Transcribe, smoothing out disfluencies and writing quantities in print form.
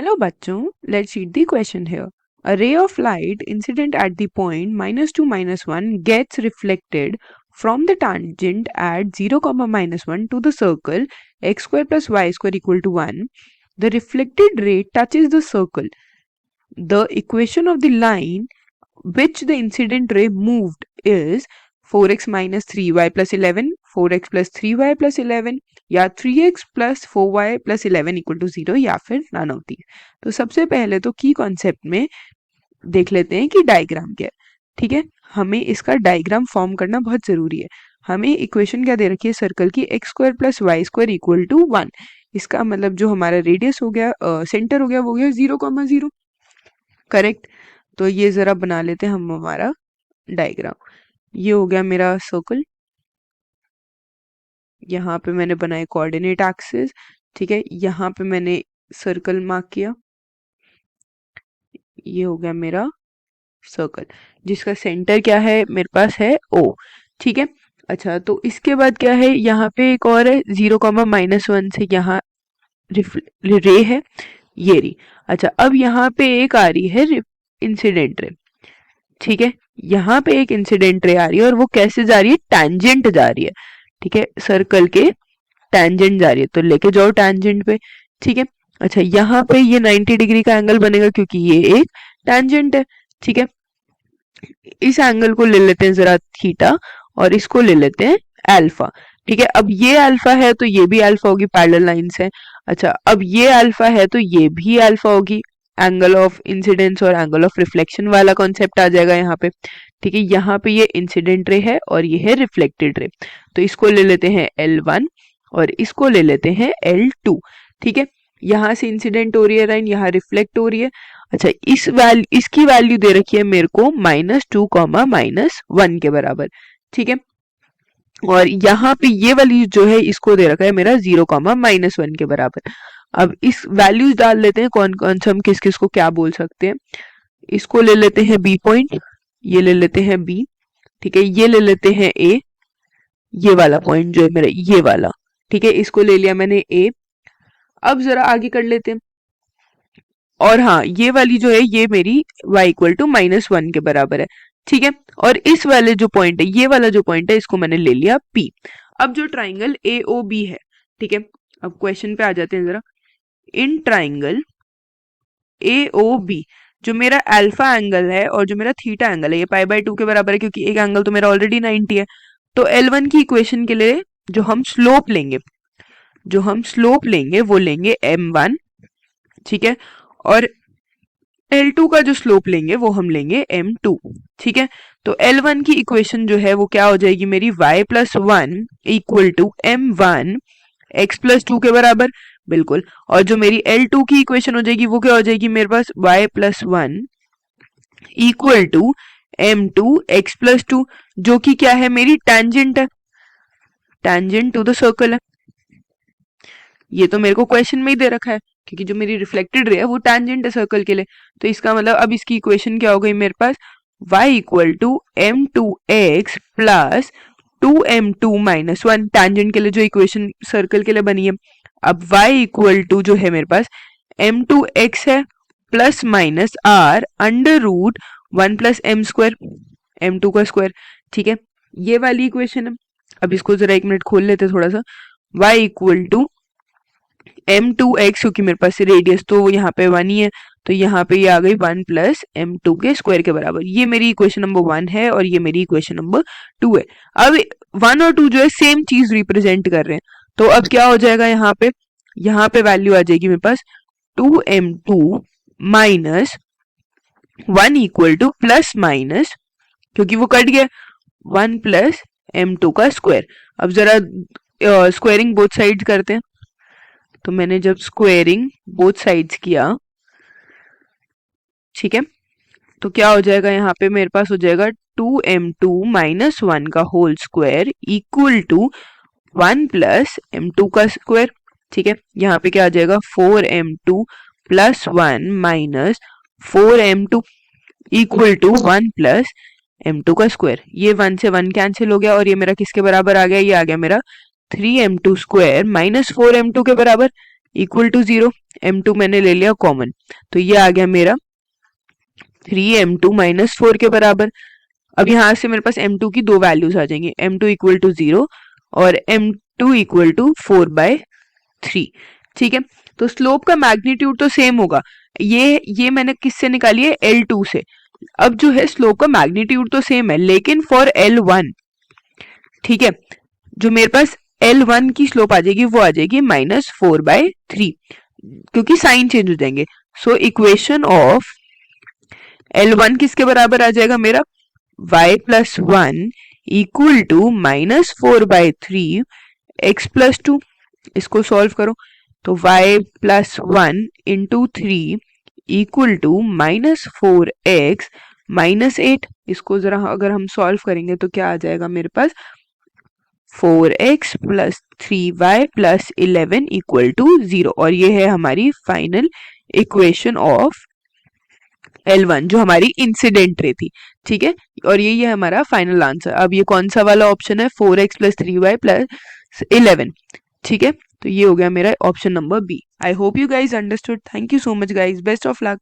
Hello बच्चों, let's read the question here. A ray of light incident at the point -2 -1 gets reflected from the tangent at 0, -1 to the circle x square plus y square equal to 1. The reflected ray touches the circle. The equation of the line which the incident ray moved is 4x minus 3y plus 11, 4x plus 3y plus 11 या 3x plus 4y plus 11 equal to 0 या फिर none of these. तो सबसे पहले तो की concept में देख लेते हैं कि डायग्राम क्या है। ठीक है, हमें इसका डायग्राम फॉर्म करना बहुत जरूरी है। हमें इक्वेशन क्या दे रखी है सर्कल की x square plus Y square equal to 1। इसका मतलब जो हमारा रेडियस हो गया सेंटर हो गया वो गया 0, 0। करेक्ट। तो ये जरा बना लेते हैं हम हमारा डायग्राम। ये हो गया मेरा सर्कल, यहाँ पे मैंने बनाए कोऑर्डिनेट एक्सिस। ठीक है, यहाँ पे मैंने सर्कल मार्क किया। ये हो गया मेरा सर्कल जिसका सेंटर क्या है मेरे पास है O। ठीक है, अच्छा तो इसके बाद क्या है, यहाँ पे एक और है 0, -1 से यहाँ रे है ये रही। अच्छा अब यहाँ पे एक आ रही है इंसिडेंट रे। ठीक है, यहाँ पे एक इंसिडेंट रे आ रही है और वो कैसे जा रही है, टैंजेंट जा रही है। ठीक है, सर्कल के टैंजेंट जा रही है तो लेके जाओ टैंजेंट पे। ठीक है, अच्छा यहाँ पे ये 90 डिग्री का एंगल बनेगा क्योंकि ये एक टैंजेंट है। ठीक है, इस एंगल को ले लेते हैं जरा थीटा और इसको ले लेते हैं अल्फा। ठीक है, अब ये अल्फा है तो ये भी अल्फा होगी, पैरेलल लाइंस है। अच्छा अब ये अल्फा है तो ये भी अल्फा होगी, एंगल ऑफ इंसिडेंस और एंगल ऑफ रिफ्लेक्शन वाला कॉन्सेप्ट आ जाएगा यहाँ पे। ठीक है, यहाँ पे ये इंसिडेंट रे है और ये है रिफ्लेक्टेड रे, तो इसको ले लेते हैं L1 और इसको ले लेते हैं L2। ठीक है, यहाँ से इंसिडेंट हो रही है लाइन, यहाँ रिफ्लेक्ट हो रही है। अच्छा इसकी वैल्यू दे रखी है मेरे को -2, -1 के बराबर। ठीक है, और यहाँ पे ये वाली जो है इसको दे रखा है मेरा 0, -1 के बराबर। अब इस वैल्यूज डाल लेते हैं कौन कौन से हम किस किस को क्या बोल सकते हैं। इसको ले लेते हैं B पॉइंट, ये ले लेते हैं B। ठीक है, ये ले लेते हैं A, ये वाला पॉइंट जो है मेरा ये वाला। ठीक है, इसको ले लिया मैंने A। अब जरा आगे कर लेते हैं, और हाँ ये वाली जो है ये मेरी y इक्वल टू -1 के बराबर है। ठीक है, और इस वाले जो पॉइंट है ये वाला जो पॉइंट है इसको मैंने ले लिया P। अब जो ट्राइंगल AOB है, ठीक है, अब क्वेश्चन पे आ जाते हैं जरा। इन ट्राइंगल AOB जो मेरा अल्फा एंगल है और जो मेरा थीटा एंगल है ये π/2 के बराबर है क्योंकि एक एंगल तो मेरा ऑलरेडी 90 है। तो L1 की इक्वेशन के लिए जो हम स्लोप लेंगे वो लेंगे m1। ठीक है, और L2 का जो स्लोप लेंगे वो हम लेंगे m2। ठीक है, तो L1 की इक्वेशन जो है वो क्या हो जाएगी मेरी y+1 equal to m1 x+2 के बराबर, बिल्कुल। और जो मेरी L2 की इक्वेशन हो जाएगी वो क्या हो जाएगी मेरे पास y+1 equal to m2 x+2, जो कि क्या है मेरी टैंजेंट है, टैंजेंट टू द सर्कल है। ये तो मेरे को क्वेश्चन में ही दे रखा है क्योंकि जो मेरी रिफ्लेक्टेड रे है वो टैंजेंट है सर्कल के लिए। तो इसका मतलब अब इसकी इक्वेशन क्या हो गई मेरे पास, y equal to m2x plus 2m2 -1, tangent के लिए जो इक्वेशन सर्कल के लिए बनी है। अब y इक्वल टू जो है मेरे पास m2x है plus minus r under root 1 plus m square, m2 का स्क्वायर। ठीक है, ये वाली इक्वेशन है। अब इसको जरा एक मिनट खोल लेते थोड़ा सा। y इक्वल टू m2x, क्योंकि मेरे पास रेडियस तो यहाँ पे 1 ही है तो यहाँ पे ये आ गई 1 प्लस m2 के स्क्वायर के बराबर। ये मेरी इक्वेशन नंबर 1 है और ये मेरी इक्वेशन नंबर 2 है। अब 1 और 2 जो है सेम चीज रिप्रेजेंट कर रहे हैं, तो अब क्या हो जाएगा यहाँ पे वैल्यू आ जाएगी मेरे पास 2m2 minus 1 equal two plus minus, क्योंकि वो कट गया 1 प्लस m2 का स्क्वायर। अब जरा स्क्वायरिंग बोथ साइड करते हैं। तो मैंने जब स्क्वेयरिंग बोथ साइड्स किया, ठीक है, तो क्या हो जाएगा यहाँ पे मेरे पास हो जाएगा 2m2 माइनस 1 का whole square equal to 1 plus m2 का स्क्वायर। ठीक है, यहाँ पे क्या आ जाएगा 4m2 plus 1 minus 4m2 equal to 1 plus m2 का स्क्वायर। ये 1 से 1 कैंसिल हो गया और ये मेरा किसके बराबर आ गया, ये आ गया मेरा 3m2 स्क्वायर माइनस 4m2 के बराबर। इक्वल टू 0, m2 मैंने ले लिया कॉमन, तो ये आ गया मेरा 3m2 माइनस 4 के बराबर। अब यहाँ से मेरे पास m2 की दो वैल्यूज आ जाएंगी, m2 इक्वल टू 0 और m2 इक्वल टू 4/3। ठीक है, तो स्लोप का मैग्नीट्यूड तो सेम होगा, ये मैंने किससे निकाली है, L2 से। अब जो है स्लोप का मैग्नीट्यूड तो सेम है, लेकिन फॉर L1, ठीक है, जो मेरे पास L1 की स्लोप आ जाएगी वो आ जाएगी -4/3, क्योंकि साइन चेंज हो जाएंगे। सो इक्वेशन ऑफ L1 किसके बराबर आ जाएगा मेरा, y plus 1 equal to -4/3 x plus 2। इसको सॉल्व करो तो y plus 1 into 3 equal to -4x minus 8। इसको जरा अगर हम सॉल्व करेंगे तो क्या आ जाएगा मेरे पास, 4x plus 3y plus 11 equal to 0। और ये है हमारी फाइनल इक्वेशन ऑफ L1 जो हमारी इंसिडेंट रे थी। ठीक है, और ये हमारा फाइनल आंसर। अब ये कौन सा वाला ऑप्शन है, 4x प्लस 3y प्लस 11। ठीक है, तो ये हो गया मेरा option number B. I hope you guys understood. Thank you so much guys, best of luck.